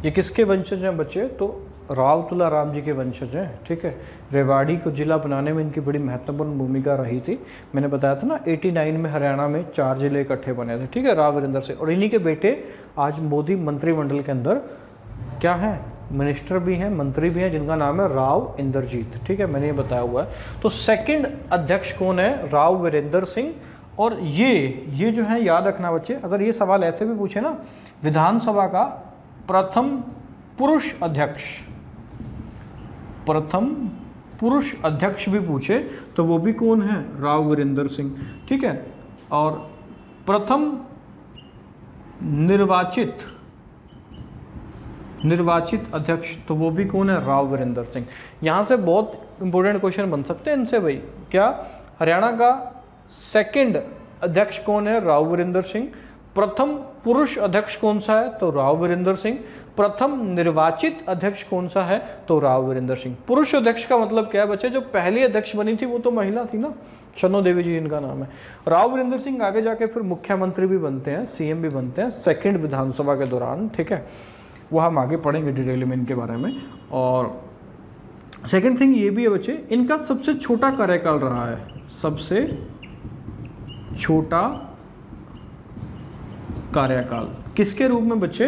ये किसके वंशज हैं बच्चे, तो राव तुलाराम जी के वंशज हैं। ठीक है, रेवाड़ी को जिला बनाने में इनकी बड़ी महत्वपूर्ण भूमिका रही थी। मैंने बताया था ना 89 में हरियाणा में 4 जिले इकट्ठे बने थे। ठीक है, राव वीरेंद्र सिंह। और इन्हीं के बेटे आज मोदी मंत्रिमंडल के अंदर क्या हैं, मिनिस्टर भी हैं, मंत्री भी हैं, जिनका नाम है राव इंद्रजीत। ठीक है, मैंने ये बताया हुआ है। तो सेकंड अध्यक्ष कौन है, राव वीरेंद्र सिंह। और ये जो है याद रखना बच्चे, अगर ये सवाल ऐसे भी पूछे ना, विधानसभा का प्रथम पुरुष अध्यक्ष भी पूछे तो वो भी कौन है, राव वीरेंद्र सिंह। ठीक है, और प्रथम निर्वाचित अध्यक्ष तो वो भी कौन है, राव वीरेंद्र सिंह। यहाँ से बहुत इंपॉर्टेंट क्वेश्चन बन सकते हैं इनसे भाई। क्या हरियाणा का सेकंड अध्यक्ष कौन है, राव वीरेंद्र सिंह। प्रथम पुरुष अध्यक्ष कौन सा है, तो राव वीरेंद्र सिंह। प्रथम निर्वाचित अध्यक्ष कौन सा है, तो राव वीरेंद्र सिंह। पुरुष अध्यक्ष का मतलब क्या है बच्चे, जो पहली अध्यक्ष बनी थी वो तो महिला थी ना, शन्नो देवी जी इनका नाम है। राव वीरेंद्र सिंह आगे जाके फिर मुख्यमंत्री भी बनते हैं, सीएम भी बनते हैं सेकंड विधानसभा के दौरान। ठीक है, वो हम आगे पढ़ेंगे डिटेल में इनके बारे में। और सेकंड थिंग ये भी है बच्चे, इनका सबसे छोटा कार्यकाल रहा है, सबसे छोटा कार्यकाल किसके रूप में बच्चे,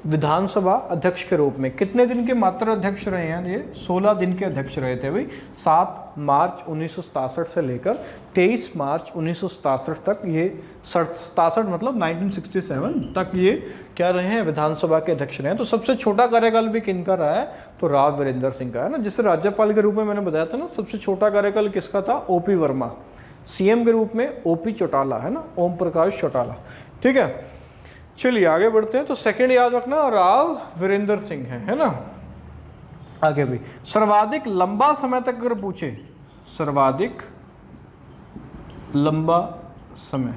विधानसभा अध्यक्ष के रूप में। कितने दिन के मात्र अध्यक्ष रहे हैं ये? 16 दिन के अध्यक्ष रहे थे भाई। 7 मार्च 1967 से लेकर 23 मार्च 1967 तक, ये 67 मतलब 1967 तक ये क्या रहे हैं? विधानसभा के अध्यक्ष रहे हैं। तो सबसे छोटा कार्यकाल भी किनका रहा है? तो राव वीरेंद्र सिंह का है ना। जिससे राज्यपाल के रूप में मैंने बताया था ना, सबसे छोटा कार्यकाल किसका था? ओपी वर्मा। सीएम के रूप में ओपी चौटाला है ना, ओम प्रकाश चौटाला। ठीक है, चलिए आगे बढ़ते हैं। तो सेकंड याद रखना, राव वीरेंद्र सिंह है ना। आगे भी सर्वाधिक लंबा समय तक अगर पूछे, सर्वाधिक लंबा समय,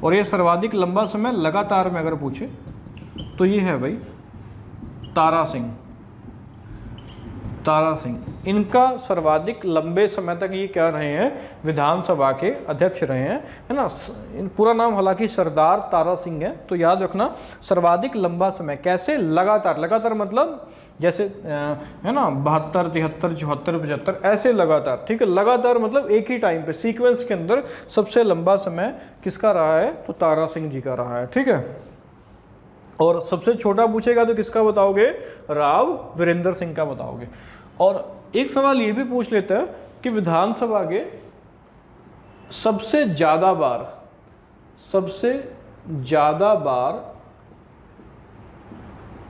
और ये सर्वाधिक लंबा समय लगातार में अगर पूछे तो ये है भाई तारा सिंह। तारा सिंह, इनका सर्वाधिक लंबे समय तक ये क्या रहे हैं? विधानसभा के अध्यक्ष रहे हैं, है ना। पूरा नाम हालांकि सरदार तारा सिंह है। तो याद रखना सर्वाधिक लंबा समय कैसे? लगातार। लगातार मतलब जैसे है ना 72, 73, 74, 75 ऐसे लगातार। ठीक है, लगातार मतलब एक ही टाइम पे सीक्वेंस के अंदर सबसे लंबा समय किसका रहा है? तो तारा सिंह जी का रहा है। ठीक है, और सबसे छोटा पूछेगा तो किसका बताओगे? राव वीरेंद्र सिंह का बताओगे। और एक सवाल ये भी पूछ लेता है कि विधानसभा के सबसे ज्यादा बार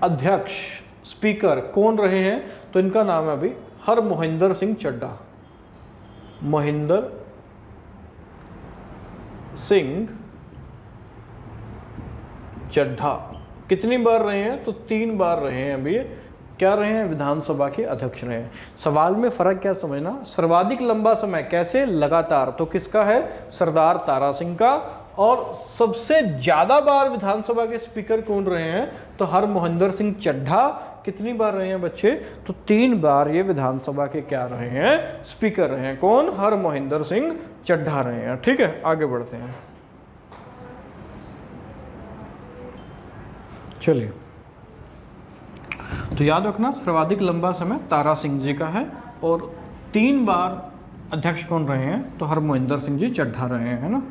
अध्यक्ष स्पीकर कौन रहे हैं? तो इनका नाम है अभी हरमोहिंदर सिंह चड्ढा। मोहिंदर सिंह चड्ढा कितनी बार रहे हैं? तो 3 बार रहे हैं अभी। क्या रहे हैं? विधानसभा के अध्यक्ष रहे हैं। सवाल में फर्क क्या समझना? सर्वाधिक लंबा समय कैसे? लगातार। तो किसका है? सरदार तारा सिंह का। और सबसे ज्यादा बार विधानसभा के स्पीकर कौन रहे हैं? तो हरमोहिंदर सिंह चड्ढा। कितनी बार रहे हैं बच्चे? तो 3 बार ये विधानसभा के क्या रहे हैं? स्पीकर रहे हैं। कौन? हरमोहिंदर सिंह चड्ढा रहे हैं। ठीक है, आगे बढ़ते हैं। चलिए, तो याद रखना सर्वाधिक लंबा समय तारा सिंह जी का है, और 3 बार अध्यक्ष कौन रहे हैं? तो हरमोहिंदर सिंह जी चड्ढा रहे हैं, है ना।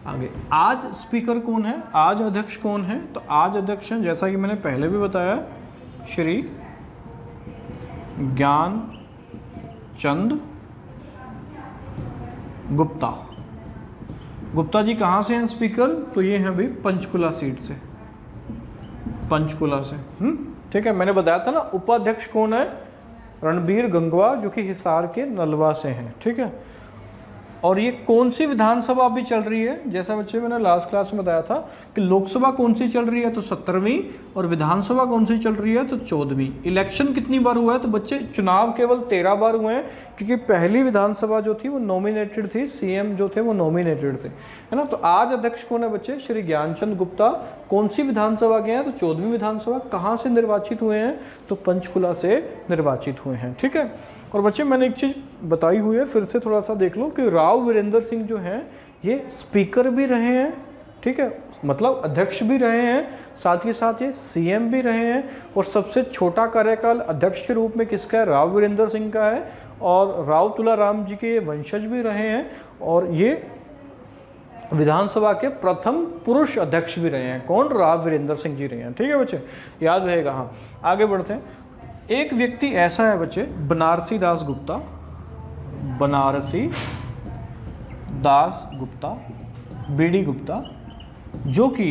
आगे, आज स्पीकर कौन है? आज अध्यक्ष कौन है? तो आज अध्यक्ष हैं, जैसा कि मैंने पहले भी बताया, श्री ज्ञान चंद गुप्ता। गुप्ता जी कहाँ से हैं स्पीकर? तो ये हैं भाई पंचकुला सीट से, पंचकुला से। ठीक है, मैंने बताया था ना उपाध्यक्ष कौन है? रणबीर गंगवा, जो कि हिसार के नलवा से हैं। ठीक है, और ये कौन सी विधानसभा अभी चल रही है? जैसा बच्चे मैंने लास्ट क्लास में बताया था कि लोकसभा कौन सी चल रही है? तो 17वीं, और विधानसभा कौन सी चल रही है? तो 14वीं। इलेक्शन कितनी बार हुआ है? तो बच्चे चुनाव केवल 13 बार हुए हैं, क्योंकि पहली विधानसभा जो थी वो नॉमिनेटेड थी, सीएम जो थे वो नॉमिनेटेड थे, है ना। तो आज अध्यक्ष कौन है बच्चे? श्री ज्ञानचंद गुप्ता। कौन सी विधानसभा के हैं? तो 14वीं विधानसभा। कहाँ से निर्वाचित हुए हैं? तो पंचकुला से निर्वाचित हुए हैं। ठीक है, और बच्चे मैंने एक चीज़ बताई हुई है, फिर से थोड़ा सा देख लो कि राव वीरेंद्र सिंह जो हैं ये स्पीकर भी रहे हैं। ठीक है, मतलब अध्यक्ष भी रहे हैं, साथ ही साथ ये सीएम भी रहे हैं। और सबसे छोटा कार्यकाल अध्यक्ष के रूप में किसका है? राव वीरेंद्र सिंह का है। और राव तुलाराम जी के वंशज भी रहे हैं, और ये विधानसभा के प्रथम पुरुष अध्यक्ष भी रहे हैं। कौन? राव वीरेंद्र सिंह जी रहे हैं। ठीक है बच्चे, याद रहेगा। हाँ, आगे बढ़ते हैं। एक व्यक्ति ऐसा है बच्चे, बनारसी दास गुप्ता, बनारसी दास गुप्ता, बीडी गुप्ता, जो कि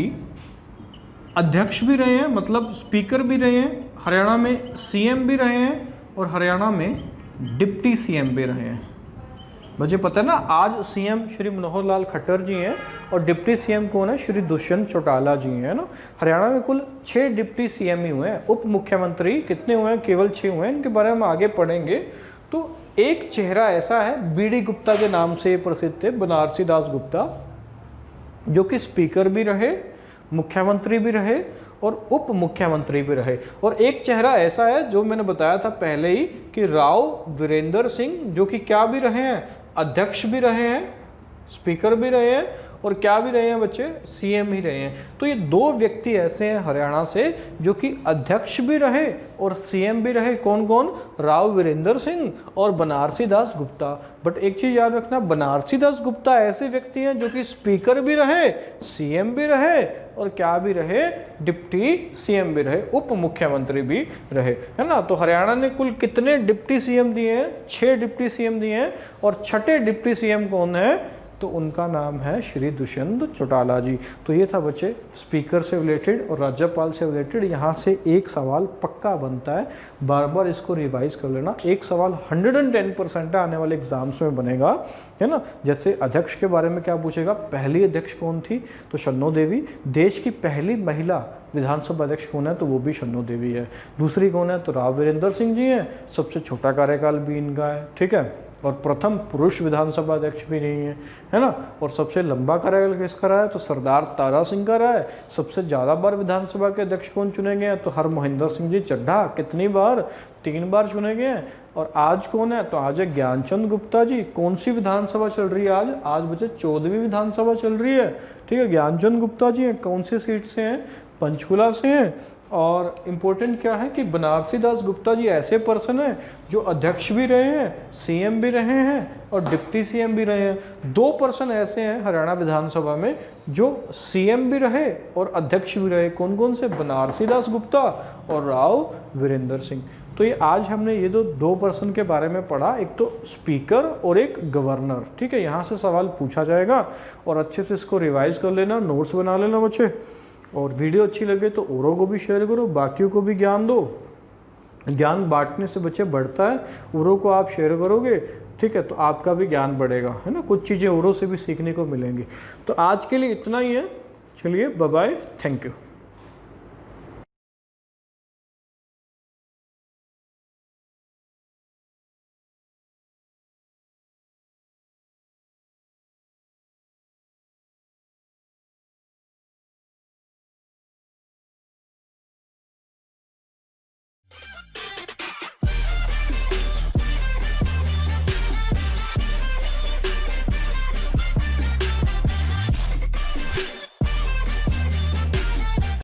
अध्यक्ष भी रहे हैं, मतलब स्पीकर भी रहे हैं, हरियाणा में सीएम भी रहे हैं, और हरियाणा में डिप्टी सीएम भी रहे हैं। मुझे पता है ना, आज सीएम श्री मनोहर लाल खट्टर जी हैं, और डिप्टी सीएम कौन है? श्री दुष्यंत चौटाला जी हैं, ना। हरियाणा में कुल 6 डिप्टी सीएम ही हुए हैं। उप मुख्यमंत्री कितने हुए हैं? केवल 6 हुए हैं। इनके बारे में हम आगे पढ़ेंगे। तो एक चेहरा ऐसा है, बीडी गुप्ता के नाम से प्रसिद्ध थे, बनारसी दास गुप्ता, जो कि स्पीकर भी रहे, मुख्यमंत्री भी रहे, और उप मुख्यमंत्री भी रहे। और एक चेहरा ऐसा है जो मैंने बताया था पहले ही कि राव वीरेंद्र सिंह, जो कि क्या भी रहे हैं? अध्यक्ष भी रहे हैं, स्पीकर भी रहे हैं, और क्या भी रहे हैं बच्चे, सीएम ही रहे हैं। तो ये दो व्यक्ति ऐसे हैं हरियाणा से जो कि अध्यक्ष भी रहे और सीएम भी रहे। कौन कौन, राव वीरेंद्र सिंह और बनारसी दास गुप्ता। बट एक चीज याद रखना, बनारसी दास गुप्ता ऐसे व्यक्ति हैं जो कि स्पीकर भी रहे, सीएम भी रहे और क्या भी रहे, डिप्टी सीएम भी रहे, उप मुख्यमंत्री भी रहे, है ना। तो हरियाणा ने कुल कितने डिप्टी सीएम दिए हैं, 6 डिप्टी सीएम दिए हैं। और छठे डिप्टी सीएम कौन है, तो उनका नाम है श्री दुष्यंत चौटाला जी। तो ये था बच्चे स्पीकर से रिलेटेड और राज्यपाल से रिलेटेड। यहाँ से एक सवाल पक्का बनता है, बार बार इसको रिवाइज कर लेना। एक सवाल 110% आने वाले एग्जाम्स में बनेगा, है ना। जैसे अध्यक्ष के बारे में क्या पूछेगा, पहली अध्यक्ष कौन थी, तो शन्नो देवी। देश की पहली महिला विधानसभा अध्यक्ष कौन है, तो वो भी शन्नो देवी है। दूसरी कौन है, तो राव वीरेंद्र सिंह जी हैं, सबसे छोटा कार्यकाल भी इनका है, ठीक है। और प्रथम पुरुष विधानसभा अध्यक्ष भी नहीं है ना। और सबसे लंबा कार्यकाल किसका रहा है, तो सरदार तारा सिंह का रहा है। सबसे ज़्यादा बार विधानसभा के अध्यक्ष कौन चुने गए हैं, तो हरमोहिंदर सिंह जी चड्ढा। कितनी बार, 3 बार चुने गए हैं। और आज कौन है, तो आज है ज्ञानचंद गुप्ता जी। कौन सी विधानसभा चल रही है आज, आज बच्चे 14वीं विधानसभा चल रही है, ठीक है। ज्ञानचंद गुप्ता जी हैं, कौन सी सीट से हैं, पंचकुला से हैं। और इम्पोर्टेंट क्या है कि बनारसी दास गुप्ता जी ऐसे पर्सन हैं जो अध्यक्ष भी रहे हैं, सीएम भी रहे हैं और डिप्टी सीएम भी रहे हैं। 2 पर्सन ऐसे हैं हरियाणा विधानसभा में जो सीएम भी रहे और अध्यक्ष भी रहे। कौन कौन से, बनारसी दास गुप्ता और राव वीरेंद्र सिंह। तो ये आज हमने ये 2 पर्सन के बारे में पढ़ा, एक तो स्पीकर और एक गवर्नर, ठीक है। यहाँ से सवाल पूछा जाएगा और अच्छे से इसको रिवाइज कर लेना, नोट्स बना लेना बच्चे। और वीडियो अच्छी लगे तो औरों को भी शेयर करो, बाकियों को भी ज्ञान दो। ज्ञान बांटने से बच्चे बढ़ता है, औरों को आप शेयर करोगे, ठीक है, तो आपका भी ज्ञान बढ़ेगा, है ना। कुछ चीज़ें औरों से भी सीखने को मिलेंगी। तो आज के लिए इतना ही है, चलिए बाय बाय, थैंक यू।